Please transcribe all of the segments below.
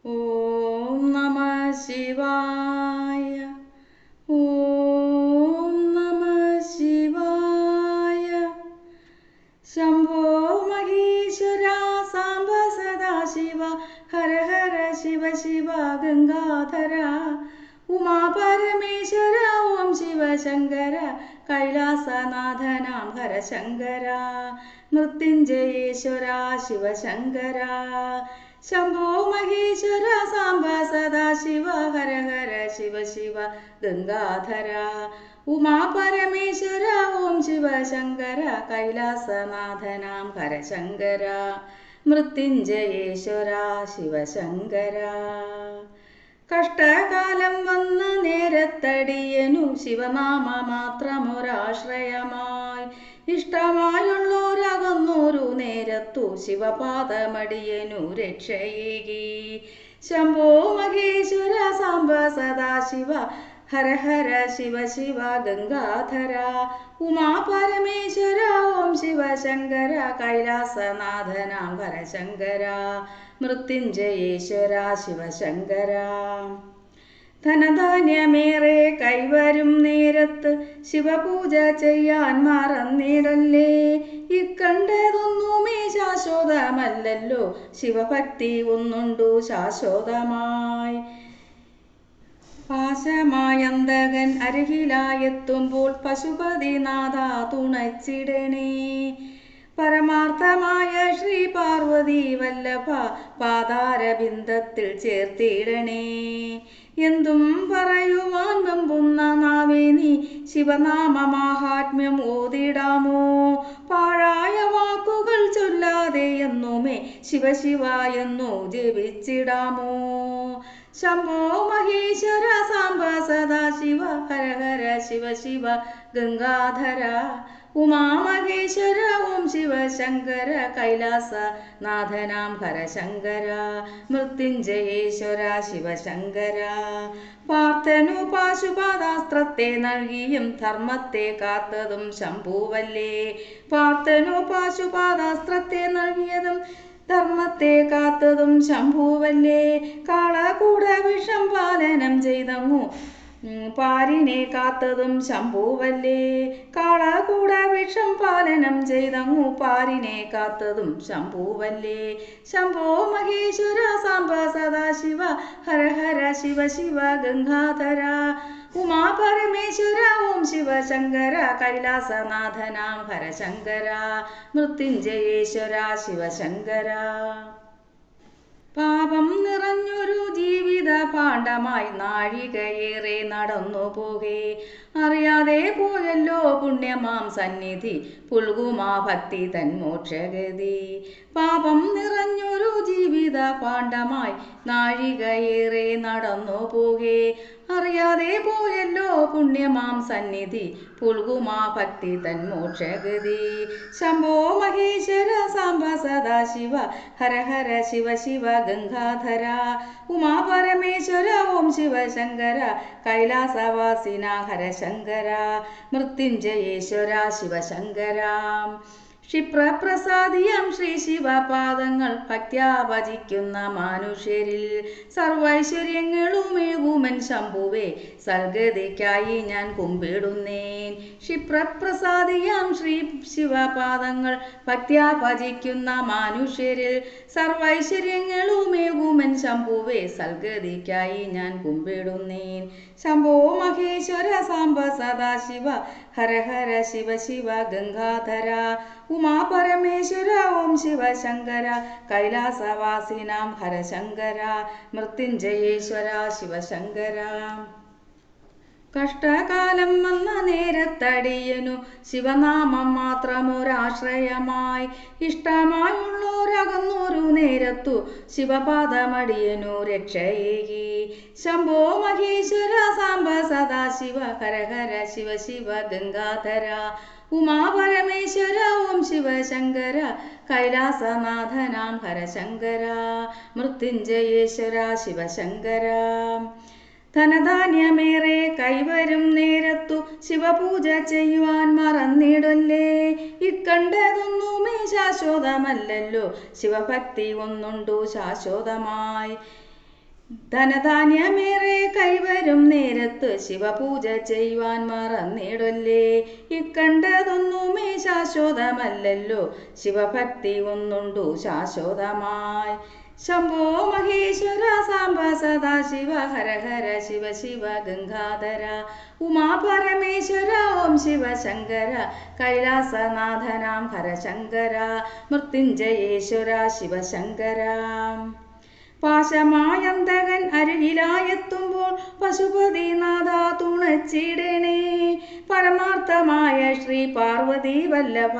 ഓം നമ ശിവായ. ഓം നമ ശിവായ. ശംഭോ മഹേശ്വര സാംബ സദാശിവ ഹര ഹര ശിവ ശിവ ഗംഗാധര. ഉമാ പരമേശ്വര ഓം ശിവശങ്കര കൈലാസനാഥനാം ഹരശങ്കര. മൃത്യുഞ്ജയേശ്വര ശിവശങ്കര. ശംഭോ മഹേശ്വര സാംബ സദാശിവ ഹര ഹര ശിവ ശിവ ഗംഗാധര. ഉമാ പരമേശ്വര ഓം ശിവശങ്കര കൈലാസനാഥനാം ഹരശങ്കര. മൃത്യുഞ്ജയേശ്വര ശിവശങ്കര. കഷ്ടകാലം വന്ന നേരത്തടിയനു ശിവനാമ മാത്രമൊരാശ്രയമായി. ഇഷ്ടമായുള്ളോരകന്നൊരു നേരത്തു ശിവപാദമടിയനു രക്ഷയേകി. ശംഭോ മഹേശ്വര സാംബ സദാശിവ ഹര ഹര ശിവ ശിവ ഗംഗാധര. ഉമാ പരമേശ്വര ഓം ശിവശങ്കര കൈലാസനാഥനാം ഹരശങ്കര. മൃത്യുഞ്ജയേശ്വര ശിവശങ്കര. ധനധാന്യമേറെ കൈവരും നേരത്ത് ശിവപൂജ ചെയ്യാൻ മറന്നിടല്ലേ. ഇക്കണ്ടതൊന്നുമേ ശാശ്വതമല്ലല്ലോ ശിവഭക്തി ഒന്നുണ്ടു ശാശ്വതമായി. പാശമായന്തകൻ അരികിലായെത്തുമ്പോൾ പശുപതിനാഥ തുണച്ചിടണേ. പരമാർത്ഥമായ ശ്രീ പാർവതി വല്ലഭ പാതാരബിന്ദത്തിൽ ചേർത്തിടണേ. എന്തും പറയുവാൻ വെമ്പുന്ന നാവേ നീ ശിവനാമ മാഹാത്മ്യം ഓതിടാമോ. പാഴായ വാക്കുകൾ ചൊല്ലാതെ എന്നുമേ ശിവശിവ എന്നു ജപിച്ചിടാമോ. ശംഭോ മഹേശ്വര സാംബ സദാശിവ ഹര ഹര ശിവ ശിവ ഗംഗാധര. ഉമാ മഹേശ്വര ഓം ശിവശങ്കര കൈലാസനാഥനാം ഹരശങ്കര. മൃത്യുഞ്ജയേശ്വര ശിവശങ്കര. പാർത്ഥനു പാശുപാതാസ്ത്രത്തെ നൽകിയും ധർമ്മത്തെ കാത്തതും ശംഭുവല്ലേ. പാർത്ഥനു പാശുപാതാസ്ത്രത്തെ നൽകിയതും ധർമ്മത്തെ കാത്തതും ശംഭുവല്ലേ. കാളകൂട വിഷം പാലനം ചെയ്തങ്ങു പാരിനെ കാത്തതും ശംഭുവല്ലേ. കാളകൂട വിഷം പാലനം ചെയ്തങ്ങു പാരിനെ കാത്തതും ശംഭുവല്ലേ. ശംഭോ മഹേശ്വര സാംബ സദാശിവ ഹര ഹര ശിവ ശിവ ഗംഗാധര. ഉമാ പരമേശ്വര ഓം ശിവശങ്കര കൈലാസനാഥനാം ഹരശങ്കര. മൃത്യുഞ്ജയേശ്വര ശിവശങ്കര. പാപം നിറഞ്ഞൊരു ജീവിത പാണ്ഡമായി നാഴികയേറെ നടന്നു പോകെ. അറിയാതെ പോയല്ലോ പുണ്യമാം സന്നിധി പുൽകുമാ ഭക്തി തൻ മോക്ഷഗതി. പാപം നിറഞ്ഞൊരു ജീവിത പാണ്ഡമായി നാഴികയേറെ നടന്നു പോകെ. അറിയാതെ പോയല്ലോ പുണ്യമാം സന്നിധി പുൽകുമാ ഭക്തി തൻ മോക്ഷഗതി. ശംഭോ മഹേശ്വര സാംബ സദാശിവ ഹര ഹര ശിവ ശിവ ഗംഗാധര. ഉമാ പരമേശ്വര ഓം ശിവശങ്കര കൈലാസവാസിന ഹരശങ്കര. മൃത്യുഞ്ജയേശ്വര ശിവശങ്കര. ക്ഷിപ്രപ്രസാദിയാം ശ്രീ ശിവപാദങ്ങൾ ഭക്ത്യാ ഭജിക്കുന്ന മനുഷ്യരിൽ സർവൈശ്വര്യങ്ങളുമേകുമൻ ശംഭുവേ സൽഗതിക്കായി ഞാൻ കുമ്പിടുന്നേൻ. ക്ഷിപ്രപ്രസാദിയാം ശ്രീ ശിവപാദങ്ങൾ ഭക്ത്യാ ഭജിക്കുന്ന മനുഷ്യരിൽ സർവൈശ്വര്യങ്ങളുമേകുമൻ ശംഭുവേ സൽഗതിക്കായി ഞാൻ കുമ്പിടുന്നേൻ. ശംഭോ മഹേശ്വര സാംബ സദാശിവ ഹര ഹര ശിവ ശിവ ഗംഗാധര. ഉമാ പരമേശ്വര ഓം ശിവശങ്കര കൈലാസവാസിനാം ഹരശങ്കര. മൃത്യുഞ്ജയേശ്വര ശിവശങ്കര. കഷ്ടകാലം വന്ന നേരത്തടിയനു ശിവനാമം മാത്രമൊരാശ്രയമായി. ഇഷ്ടമായുള്ളോരകന്നൊരു നേരത്തു ശിവപാദമടിയനു രക്ഷയേകി. ശംഭോ മഹേശ്വര സാംബ സദാശിവ ഹര ഹര ശിവ ശിവ ഗംഗാധര. ഉമാ പരമേശ്വര ഓം ശിവശങ്കര കൈലാസനാഥനാം ഹരശങ്കര. മൃത്യുഞ്ജയേശ്വര ശിവശങ്കര. ധനധാന്യമേറെ കൈവരും നേരത്തു ശിവപൂജ ചെയ്യുവാൻ മറന്നിടല്ലേ. ഇക്കണ്ടതൊന്നുമേ ശാശ്വതമല്ലല്ലോ ശിവഭക്തി ഒന്നുണ്ടു ശാശ്വതമായി. ധനധാന്യമേറെ കൈവരും നേരത്ത് ശിവപൂജ ചെയ്യുവാൻ മറന്നിടല്ലേ. ഇക്കണ്ടതൊന്നുമേ ശാശ്വതമല്ലല്ലോ, ശിവഭക്തി ഒന്നുണ്ടു ശാശ്വതമായി. ശംഭോ മഹേശ്വര സാംബ സദാശിവ ഹര ഹര ശിവ ശിവ ഗംഗാധര. ഉമാ പരമേശ്വര ഓം ശിവശങ്കര കൈലാസനാഥനാം ഹരശങ്കര മൃത്യുഞ്ജയേശ്വര ശിവശങ്കര. പാശമായന്തകൻ അരുകിലായെത്തുമ്പോൾ പശുപതിനാഥ തുണച്ചിടണേ. പരമാർത്ഥമായ ശ്രീ പാർവതി വല്ലഭ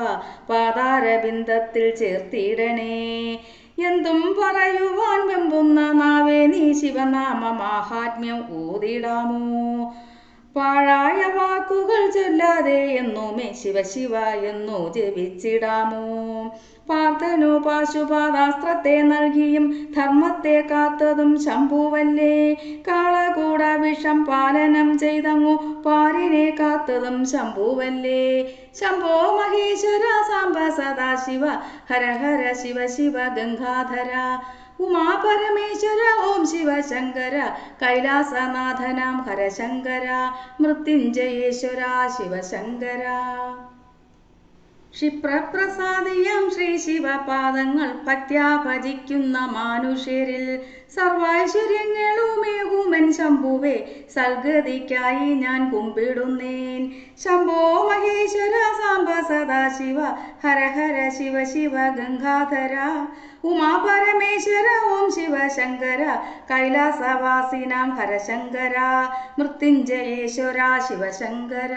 പാതാരബിന്ദത്തിൽ ചേർത്തിടണേ. എന്തും പറയുവാൻ വെമ്പുന്ന നാവേ നീ ശിവനാമ മാഹാത്മ്യം ഊതിടാമോ. പാഴായ വാക്കുകൾ ചൊല്ലാതെ എന്നുമേ ശിവ ശിവ എന്നു ജപിച്ചിടാമോ. പാർത്ഥനു പാശുപാതാസ്ത്രത്തെ നൽകിയും ധർമ്മത്തെ കാത്തതും ശംഭുവല്ലേ. കാളകൂട വിഷം പാലനം ചെയ്തങ്ങു പാരിനെ കാത്തതും ശംഭുവല്ലേ. ശംഭോ മഹേശ്വര സാംബ സദാശിവ ഹര ഹര ശിവ ശിവ ഗംഗാധര. ഉമാ പരമേശ്വര ഓം ശിവശങ്കര കൈലാസനാഥനാം ഹരശങ്കര മൃത്യുഞ്ജയേശ്വര ശിവശങ്കര. ക്ഷിപ്രപ്രസാദിയാം ശ്രീ ശിവപാദങ്ങൾ ഭക്ത്യാ ഭജിക്കുന്ന മാനുഷ്യരിൽ സർവൈശ്വര്യങ്ങളുമേകുമൻ ശംഭുവേ സൽഗതിക്കായി ഞാൻ കുമ്പിടുന്നേൻ. ശംഭോ മഹേശ്വര സാംബ സദാശിവ ഹര ഹര ശിവ ശിവ ഗംഗാധര. ഉമാ പരമേശ്വര ഓം ശിവശങ്കര കൈലാസവാസിനാം ഹരശങ്കര മൃത്യുഞ്ജയേശ്വര ശിവശങ്കര.